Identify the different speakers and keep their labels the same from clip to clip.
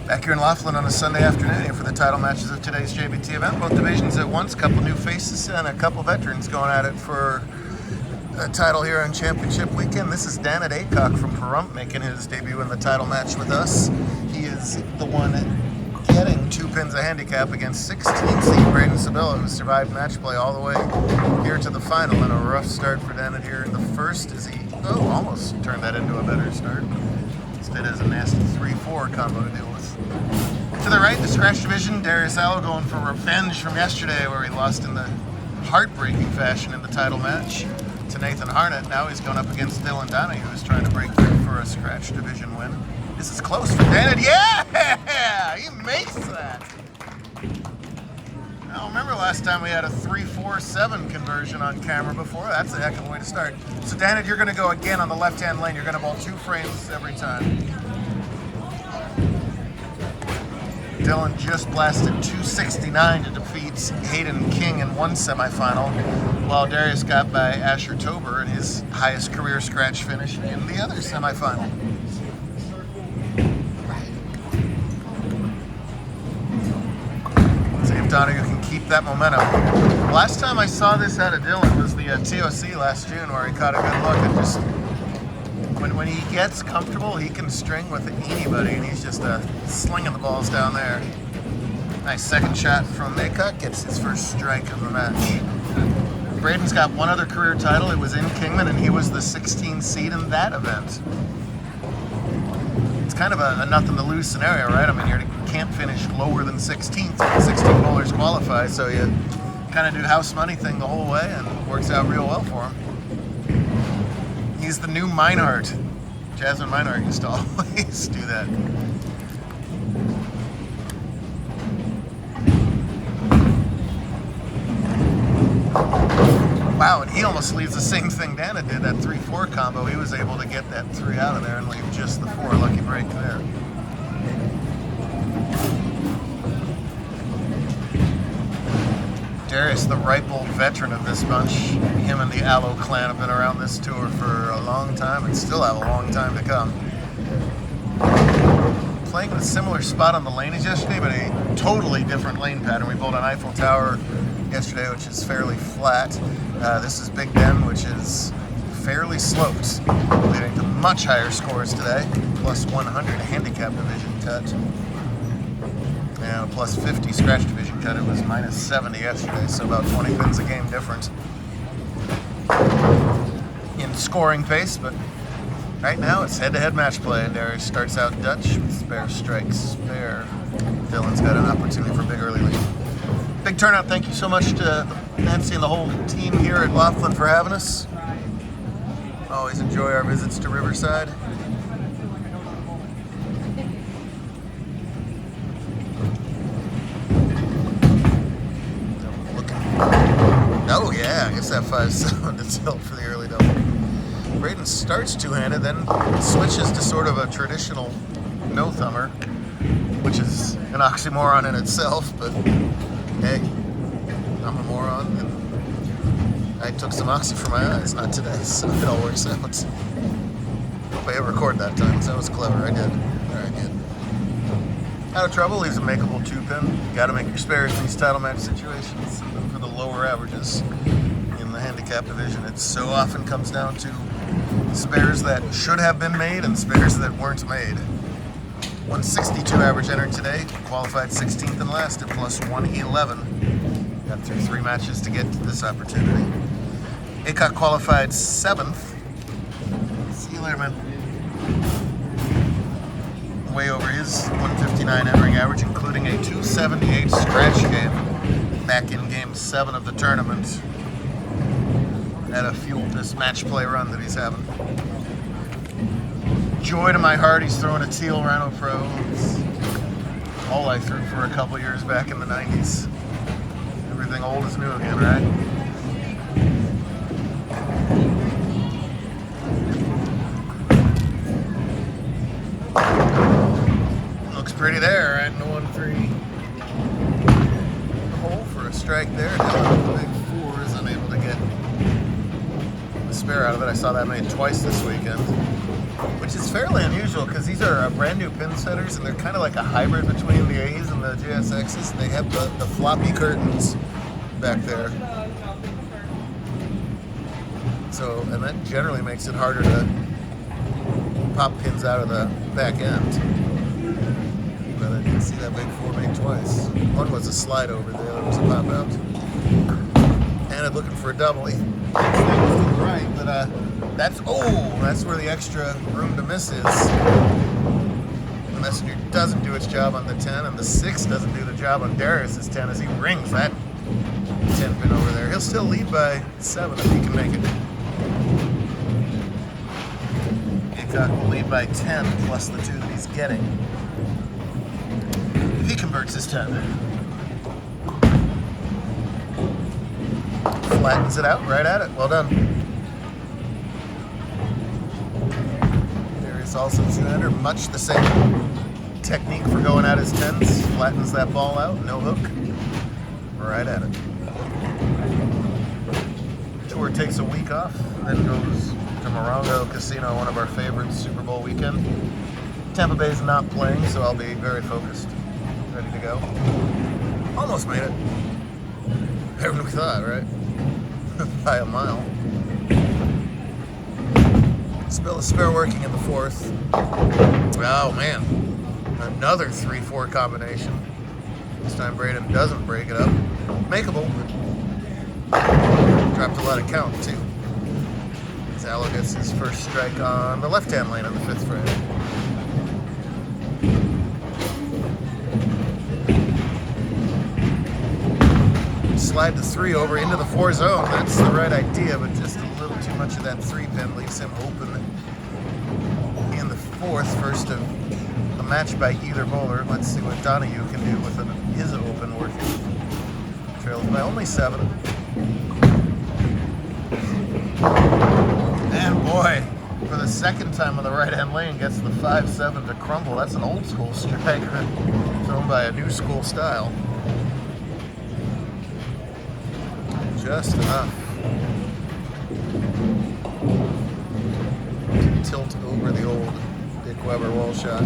Speaker 1: Back here in Laughlin on a Sunday afternoon for the title matches of today's JBT event. Both divisions at once, a couple new faces and a couple veterans going at it for a title here on Championship Weekend. This is Dan Aycock from Pahrump making his debut in the title match with us. He is the one getting 2 pins of handicap against 16 seed Braden Sabella, who survived match play all the way here to the final. And a rough start for Dan here in the first as he almost turned that into a better start. Instead has a nasty 3-4 combo to deal with. To the right, the scratch division, Darius Allo going for revenge from yesterday where he lost in the heartbreaking fashion in the title match to Nathan Harnett. Now he's going up against Dylan Donahue, who's trying to break through for a scratch division win. This is close for Dan. Yeah! He makes that! Now, remember last time we had a 3-4-7 conversion on camera before? That's a heck of a way to start. So Dan, you're going to go again on the left-hand lane. You're going to bowl 2 frames every time. Dylan just blasted 269 to defeat Hayden King in one semifinal, while Darius got by Asher Tober in his highest career scratch finish in the other semifinal. See if Donahue can keep that momentum. Last time I saw this out of Dylan was the TOC last June, where he caught a good look and just when he gets comfortable, he can string with anybody, and he's just slinging the balls down there. Nice second shot from Aycock, gets his first strike of the match. Braden's got one other career title. It was in Kingman, and he was the 16 seed in that event. It's kind of a nothing to lose scenario, right? I mean, you can't finish lower than 16th. 16 bowlers qualify, so you kind of do house money thing the whole way, and it works out real well for him. He's the new Meinhardt. Jasmine Meinhardt used to always do that. Wow, and he almost leaves the same thing Dana did, that 3-4 combo. He was able to get that 3 out of there and leave just the 4. Lucky break there. Darius, the ripe old veteran of this bunch. Him and the Allo clan have been around this tour for a long time and still have a long time to come. Playing in a similar spot on the lane as yesterday, but a totally different lane pattern. We bowled an Eiffel Tower yesterday, which is fairly flat. This is Big Ben, which is fairly sloped, leading to much higher scores today. Plus 100 handicap division cut. And a plus 50 scratch division cut. It was minus 70 yesterday, so about 20 pins a game difference in scoring pace, but right now it's head-to-head match play, and Darius starts out Dutch with spare strikes. Spare. Dylan's got an opportunity for a big early lead. Big turnout. Thank you so much to Nancy and the whole team here at Laughlin for having us. Always enjoy our visits to Riverside. Oh yeah, I guess that 5-7 to tilt for the early double. Braden starts two-handed, then switches to sort of a traditional no-thumber, which is an oxymoron in itself, but hey, I'm a moron, and I took some oxy for my eyes, not today, so it all works out. Hope I hit record that time, because that was clever. I did. Very good. Out of trouble, leaves a makeable 2-pin. Got to make your spares in these title match situations. For the lower averages in the handicap division, it so often comes down to spares that should have been made and spares that weren't made. 162 average entered today, qualified 16th and last at plus 111. Got through 3 matches to get to this opportunity. Aycock qualified 7th. See you later, man. Way over his 159 entering average, including a 278 scratch game back in Game 7 of the tournament. That fueled this match play run that he's having. Joy to my heart, he's throwing a teal Rhino Pro. It's all I threw for a couple years back in the 90s. Everything old is new again, right? Looks pretty there, right? No 1-3. Hole for a strike there. Dylan with the big 4 is unable to get the spare out of it. I saw that made twice this weekend. which is fairly unusual because these are brand new pin setters and they're kind of like a hybrid between the A's and the JSXs. They have the floppy curtains back there. So, and that generally makes it harder to pop pins out of the back end. But I didn't see that big 4 twice. One was a slide over, the other was a pop out. And I'm looking for a double. He right, but that's where the extra room to miss is. The Messenger doesn't do its job on the 10, and the 6 doesn't do the job on Darius's 10 as he rings that 10 pin over there. He'll still lead by 7 if he can make it. Hancock will lead by 10 plus the 2 that he's getting. If he converts his 10. Flattens it out, right at it. Well done. There is also 200, much the same technique for going at his 10s. Flattens that ball out, no hook. Right at it. Tour takes a week off, then goes to Morongo Casino, one of our favorites, Super Bowl weekend. Tampa Bay's not playing, so I'll be very focused, ready to go. Almost made it. Better than we thought, right? By a mile. Spill a spare working in the 4th. Oh man, another 3-4 combination. This time Braden doesn't break it up. Makeable. Dropped a lot of count too. Zalo gets his first strike on the left-hand lane on the 5th frame. Slide the 3 over into the 4 zone. That's the right idea, but just a little too much of that 3 pin leaves him open in the 4th. First of a match by either bowler. Let's see what Donahue can do with his open working. Trails by only 7. And boy, for the second time on the right-hand lane, gets the 5-7 to crumble. That's an old school strike thrown by a new school style. Just enough to tilt over the old Dick Weber wall shot.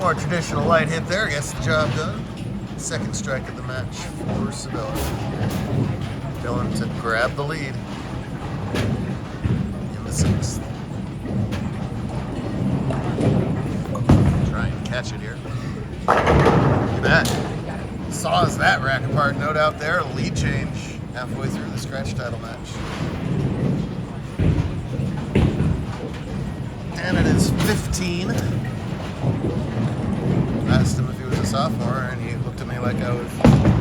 Speaker 1: More traditional light hit there, gets the job done. Second strike of the match for Sevilla. Dylan to grab the lead in the 6th. Catch it here. Look at that. Saws that rack apart, no doubt there. Lead change halfway through the scratch title match. And it is 15. Asked him if he was a sophomore, and he looked at me like I was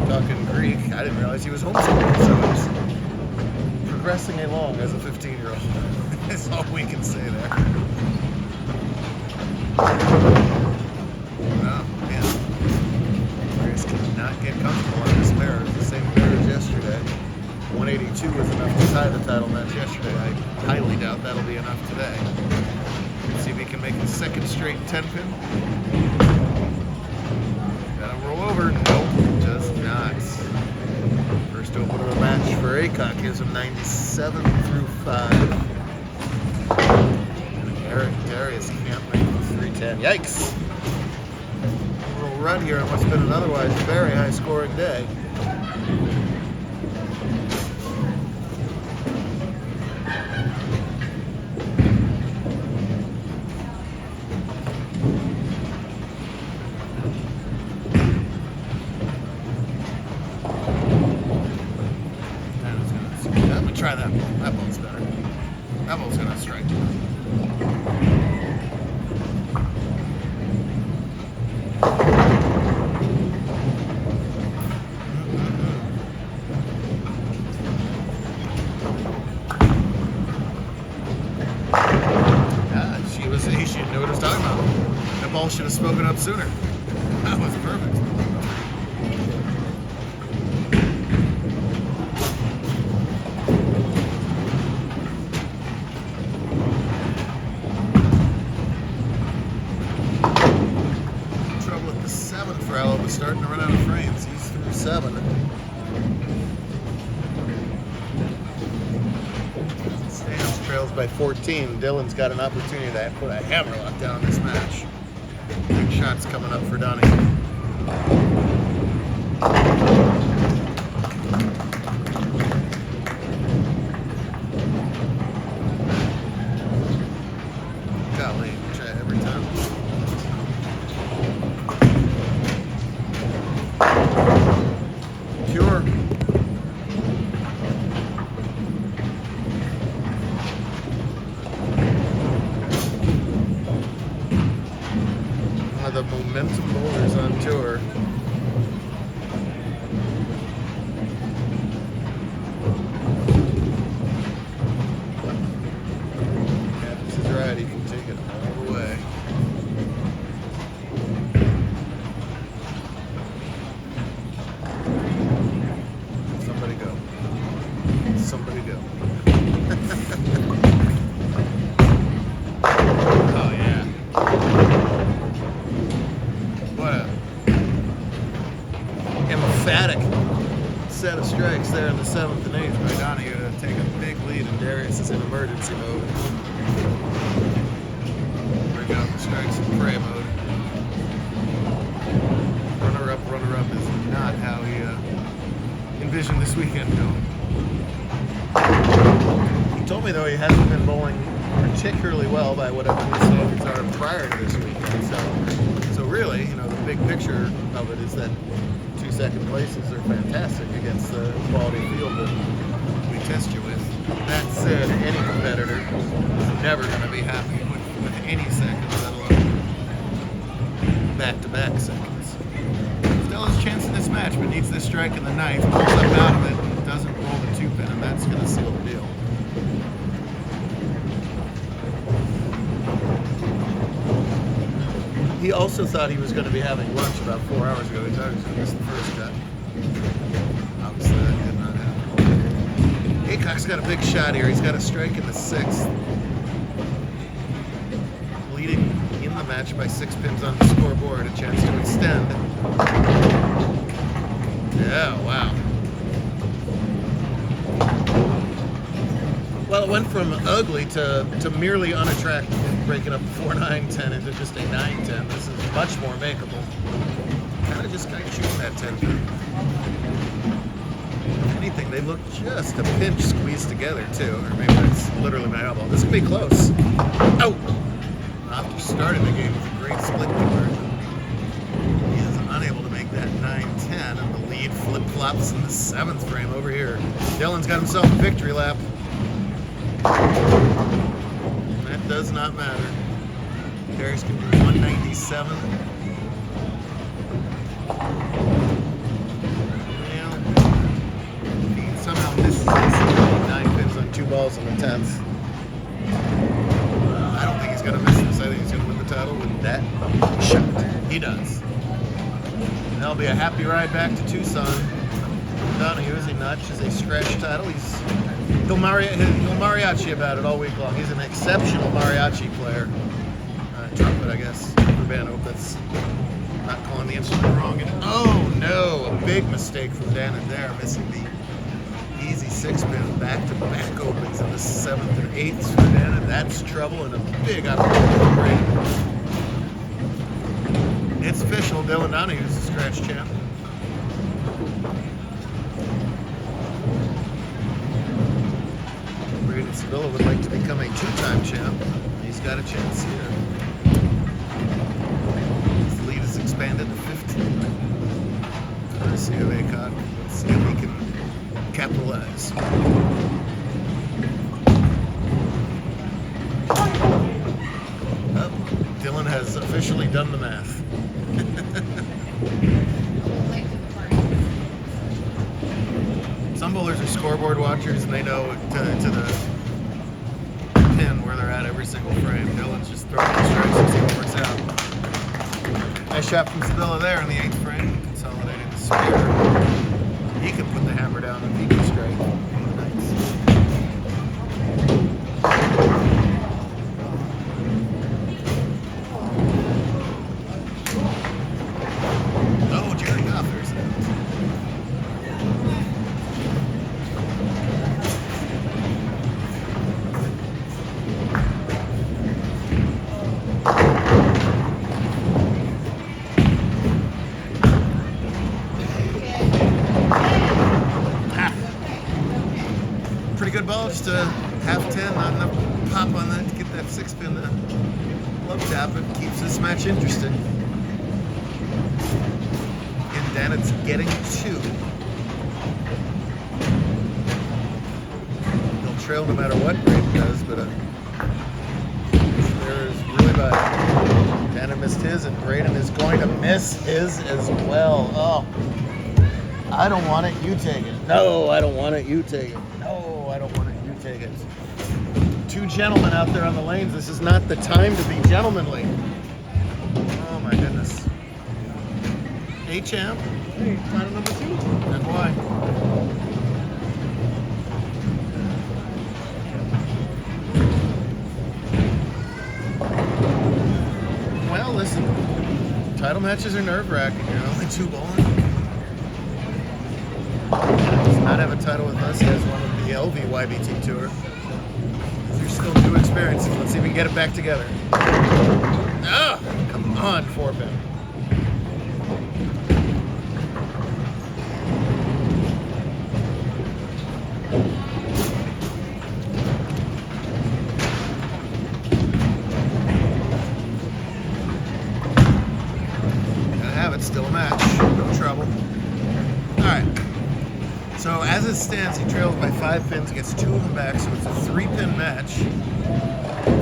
Speaker 1: talking Greek. I didn't realize he was homeschooled, so he's progressing along as a 15-year-old. That's all we can say there. Get comfortable on this pair. It's the same pair as yesterday. 182 was enough to tie the title match yesterday. I highly doubt that'll be enough today. Let's see if he can make a second straight 10 pin. Gotta roll over. Nope, just not. First opener of the match for Acock gives him 97 through 5. And Eric Darius can't make the 310. Yikes! Run here on what's been an otherwise very high-scoring day. I'm gonna try that ball. That ball's better. That ball's gonna strike. She knew what I was talking about. That ball should have spoken up sooner. That was perfect. Trouble at the 7th for Allo was starting to run out of frames. He's through 7. loses by 14. Dylan's got an opportunity to put a hammerlock down in this match. Big shots coming up for Donnie. Golly, try every time. Pure. One of the momentum bowlers on tour. This is right, he can take it all the way. Somebody go. Somebody go. Oh yeah. What a emphatic set of strikes there in the 7th and 8th by Donahue to take a big lead, and Darius is in emergency mode. Bring out the strikes in prey mode. Runner-up is not how he envisioned this weekend going. He told me, though, he hasn't been bowling particularly well by whatever his standards are prior to this weekend. So really, you know, the big picture of it is that 2 second places are fantastic against the quality field that we test you with. That said, any competitor is never going to be happy with any seconds, let alone back-to-back seconds. Still has a chance in this match, but needs this strike in the 9th, pulls up out of it, and doesn't roll the 2-pin, and that's going to seal the deal. He also thought he was going to be having lunch about 4 hours ago. He thought he was going to miss the first cut. Obviously, that did not happen. Aycock's got a big shot here. He's got a strike in the 6th. Leading in the match by 6 pins on the scoreboard. A chance to extend. Yeah, wow. Well, it went from ugly to merely unattractive, breaking up 4-9-10 into just a 9-10. This is much more makeable. Kind of shooting that 10 pin. If anything, they look just a pinch squeezed together, too. Or maybe that's literally my elbow. This could be close. Oh! After starting the game with a great split conversion, he is unable to make that 9-10, and the lead flip-flops in the 7th frame over here. Dylan's got himself a victory lap. That does not matter. Darius can do 197. Well, he somehow misses this 9 pins on 2 balls in the 10th. I don't think he's going to miss this. I think he's going to win the title with that shot. He does. And that'll be a happy ride back to Tucson. Donahue, as he notches a scratch title. He'll mariachi about it all week long. He's an exceptional mariachi player. Trumpet, I guess, for Bano. That's not calling the instrument wrong. And, oh no, a big mistake from Dannon there, missing the easy 6-pin back-to-back opens in the 7th and 8th for Dannon. That's trouble and a big opportunity for Braden. It's official. Dylan Donahue's the scratch champ. Braden Sevilla would like to become a 2-time champ. He's got a chance here. His lead is expanded to 15. Courtesy of Aycock. Let's see if he can capitalize. Oh, Dylan has officially done the math. Some bowlers are scoreboard watchers and they know to the pin where they're at every single frame. Dylan's just throwing the strikes and see what works out. Nice shot from Sevilla there in the 8th frame, consolidating the spear. He can put the hammer down if he can strike on the 9th. Oh, Jerry Goffers. pretty good ball, just a half 10, not enough pop on that to get that 6-pin love tap. It keeps this match interesting. And then it's getting 2. He'll trail no matter what Braden does, but there's really bad. Dana missed his, and Braden is going to miss his as well. Oh, I don't want it, you take it. No, I don't want it, you take it. No, I don't want it, you take it. 2 gentlemen out there on the lanes. This is not the time to be gentlemanly. Oh my goodness. Hey, champ.
Speaker 2: Hey, title number 2.
Speaker 1: And why? Well, listen. Title matches are nerve-wracking. You're only 2 bowling. Does not have a title with us. He has one with the LV YBT Tour. There's still 2 experiences. Let's see if we can get it back together. Ah, come on, 4-pin. Gotta have it. Still a match. No trouble. All right. So as it stands, he trails by 5 pins, gets 2 of them back, so it's a 3-pin match.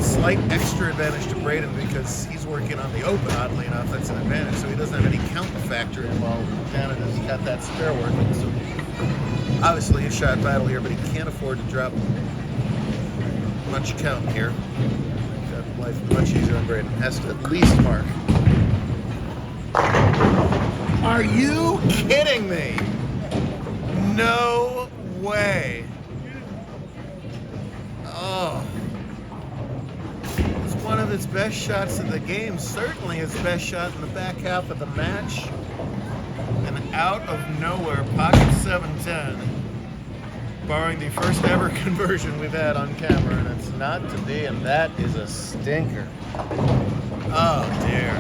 Speaker 1: Slight extra advantage to Braden because he's working on the open, oddly enough. That's an advantage, so he doesn't have any count to factor in while Canada's got that spare working. So obviously a shot battle here, but he can't afford to drop much count here. Got life much easier on Braden. Has to at least mark. Are you kidding me? No way. Oh. It's one of his best shots of the game. Certainly his best shot in the back half of the match. And out of nowhere, pocket 710. Barring the first ever conversion we've had on camera, and it's not to be, and that is a stinker. Oh dear.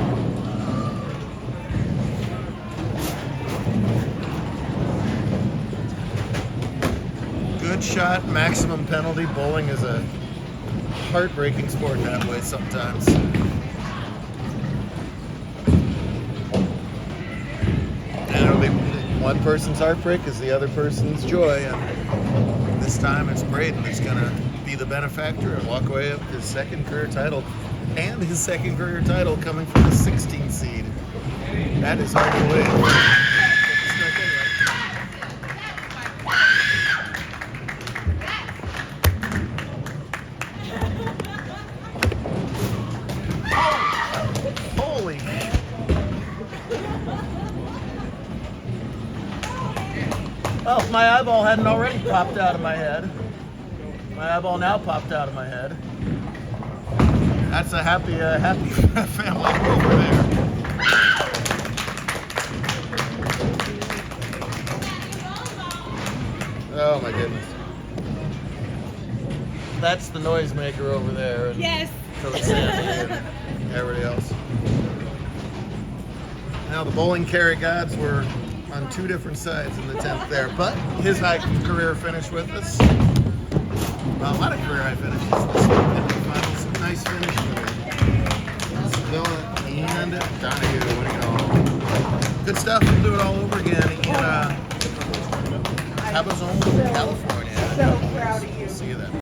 Speaker 1: Good shot, maximum penalty. Bowling is a heartbreaking sport that way sometimes. And it'll be one person's heartbreak is the other person's joy, and this time it's Braden who's gonna be the benefactor and walk away with his 2nd career title, and his 2nd career title coming from the 16th seed. That is hard to believe. Holy. Well, if my eyeball hadn't already popped out of my head, my eyeball now popped out of my head. That's a happy family over there. Oh my goodness. That's the noisemaker over there. And
Speaker 3: yes.
Speaker 1: Coach Sandy and everybody else. Now the bowling carry gods were on 2 different sides in the 10th there, but his high career finish with us. Well, a lot of career high finishes. Finals, nice finish with it. Villa and Donahue. What do you know? Good stuff. We'll do it all over again in Cabazon, California.
Speaker 3: So proud of you.
Speaker 1: See you then.